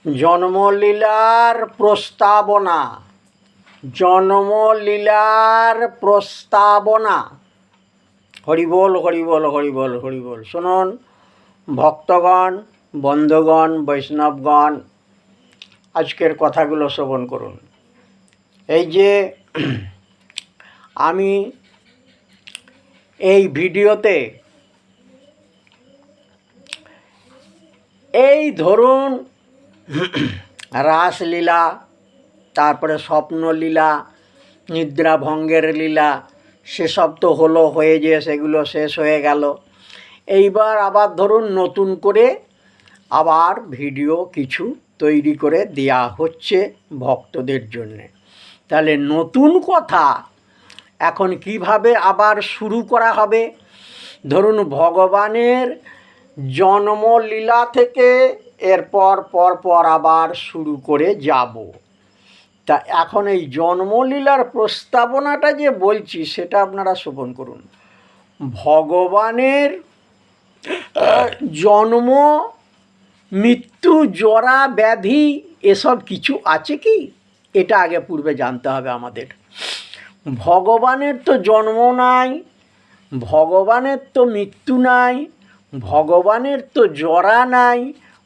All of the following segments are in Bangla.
জন্মলীলার প্রস্তাবনা। জন্মলীলার প্রস্তাবনা। হরিবোল হরিবোল হরিবোল হরিবোল। শুনুন ভক্তগণ, বন্ধুগণ, বৈষ্ণবগণ, আজকের কথাগুলো শ্রবণ করুন। এই যে আমি এই ভিডিওতে এই ধরুন রাসলীলা, তারপরে স্বপ্নলীলা, নিদ্রাভঙ্গের লীলা, সেসব তো হলো, হয়ে যে সেগুলো শেষ হয়ে গেল। এইবার আবার ধরুন নতুন করে আবার ভিডিও কিছু তৈরি করে দেয়া হচ্ছে ভক্তদের জন্যে। তাহলে নতুন কথা এখন কিভাবে আবার শুরু করা হবে? ধরুন ভগবানের জন্মলীলা থেকে এরপর পর আবার শুরু করে যাব। তা এখন এই জন্মলীলার প্রস্তাবনাটা যে বলছি সেটা আপনারা শ্রবণ করুন। ভগবানের জন্ম, মৃত্যু, জরা, ব্যাধি এসব কিছু আছে কি? এটা আগে পূর্বে জানতে হবে আমাদের। ভগবানের তো জন্ম নাই, ভগবানের তো মৃত্যু নাই, ভগবানের তো জরা নাই,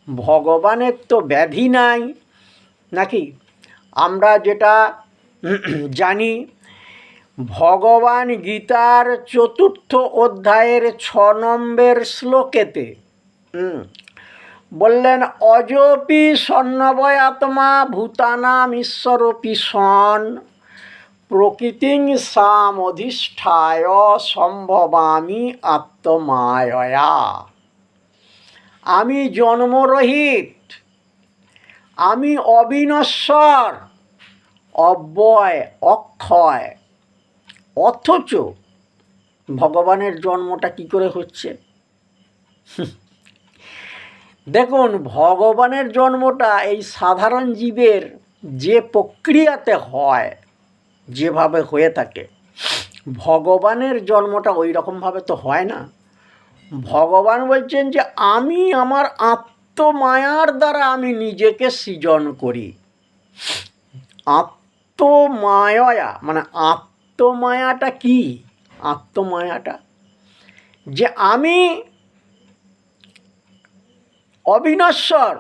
ভগবানের তো ব্যাধি নাই, নাকি? আমরা যেটা জানি, ভগবান গীতার 4th অধ্যায়ের 6 নম্বর শ্লোকেতে বললেন, অজপি সন্নবয় আত্মা ভূতানাম ঈশ্বরপি সন প্রকৃতিং সাম অধিষ্ঠায় সম্ভবামি আত্মমায়য়া। আমি জন্মরহিত, আমি অবিনশ্বর, অব্যয়, অক্ষয়, অথচ ভগবানের জন্মটা কি করে হচ্ছে? দেখুন, ভগবানের জন্মটা এই সাধারণ জীবের যে প্রক্রিয়াতে হয়, যেভাবে হয়ে থাকে, ভগবানের জন্মটা ওই রকমভাবে তো হয় না। ভগবান বলছেন যে আমি আমার আত্মমায়ার দ্বারা আমি নিজেকে সৃজন করি। আত্মমায়া মানে আত্মমায়াটা কি? আত্মমায়াটা যে আমি অবিনশ্বর,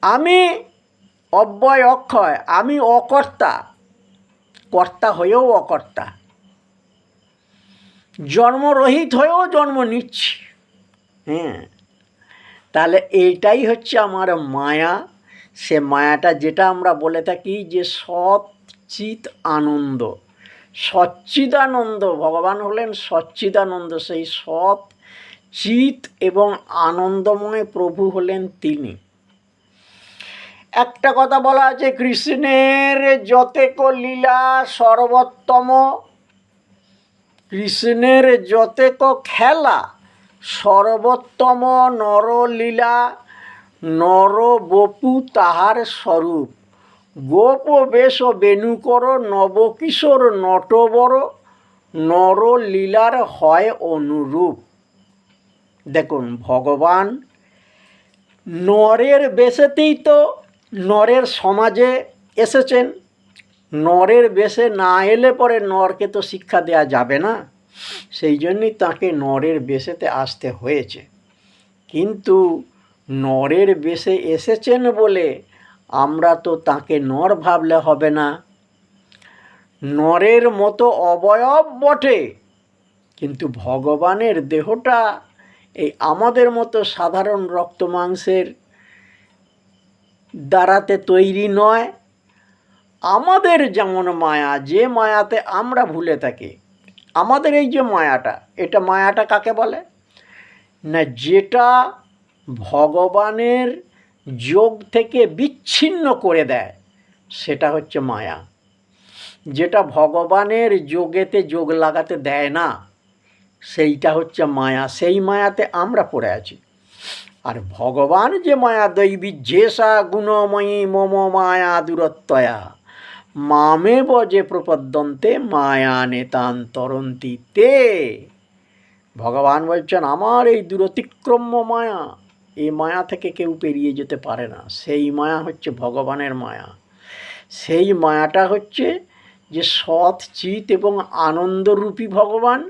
আমি অব্যয়, অক্ষয়, আমি অকর্তা, কর্তা হয়েও অকর্তা, জন্মরহিত হয়েও জন্ম নিচ্ছি। তাহলে এইটাই হচ্ছে আমার মায়া। সে মায়াটা যেটা আমরা বলে থাকি যে সচ্চিৎ আনন্দ, সচ্চিদানন্দ। ভগবান হলেন সচ্চিদানন্দ, সেই সৎ চিৎ এবং আনন্দময় প্রভু হলেন তিনি। একটা কথা বলা আছে, কৃষ্ণের যতেক লীলা সর্বোত্তম, কৃষ্ণের যতেক খেলা সর্বোত্তম নরলীলা, নর বপু তাহার স্বরূপ, গোপ বেশ বেণুকর নবকিশোর নটবর, নরলীলার হয় অনুরূপ। দেখুন, ভগবান নরের বেশেতেই তো নরের সমাজে এসেছেন। নরের বেশে না এলে পরে নরকে তো শিক্ষা দেয়া যাবে না, সেই জন্যই তাকে নরের বেশেতে আসতে হয়েছে। কিন্তু নরের বেশে এসেছেন বলে আমরা তো তাকে নর ভাবলে হবে না। নরের মতো অবয়ব বটে, কিন্তু ভগবানের দেহটা এই আমাদের মতো সাধারণ রক্ত মাংসের দ্বারাতে তৈরি নয়। আমাদের যেমন মায়া, যে মায়াতে আমরা ভুলে থাকি, আমাদের এই যে মায়াটা, এটা মায়াটা কাকে বলে না? যেটা ভগবানের যোগ থেকে বিচ্ছিন্ন করে দেয় সেটা হচ্ছে মায়া। যেটা ভগবানের যোগেতে যোগ লাগাতে দেয় না সেইটা হচ্ছে মায়া। সেই মায়াতে আমরা পড়ে আছি। আর ভগবান যে মায়া, দৈবী যেসা গুণময়ী মম মায়া দূরত্বয়া মামে বজে প্রপদ্যন্তে মায়া নেতান্তরন্তি তে। ভগবান বলছেন আমার এই দূরতিক্রম্য মায়া, এই মায়া থেকে কেউ পেরিয়ে যেতে পারে না। সেই মায়া হচ্ছে ভগবানের মায়া। সেই মায়াটা হচ্ছে যে সৎ, চিৎ এবং আনন্দরূপী ভগবান,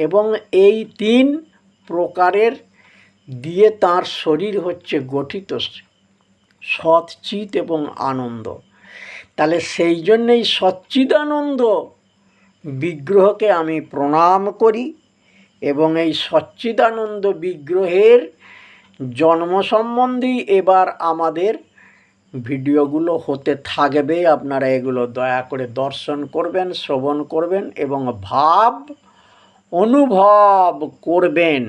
এবং এই 3 প্রকারের দিয়ে তার শরীর হচ্ছে গঠিত, সৎ, চিৎ এবং আনন্দ। তাহলে সেই জন্যেই সচ্চিদানন্দ বিগ্রহকে আমি প্রণাম করি, এবং এই সচ্চিদানন্দ বিগ্রহের জন্ম সম্বন্ধেই এবার আমাদের ভিডিওগুলো হতে থাকবে। আপনারা এগুলো দয়া করে দর্শন করবেন, শ্রবণ করবেন এবং ভাব অনুভব করবেন।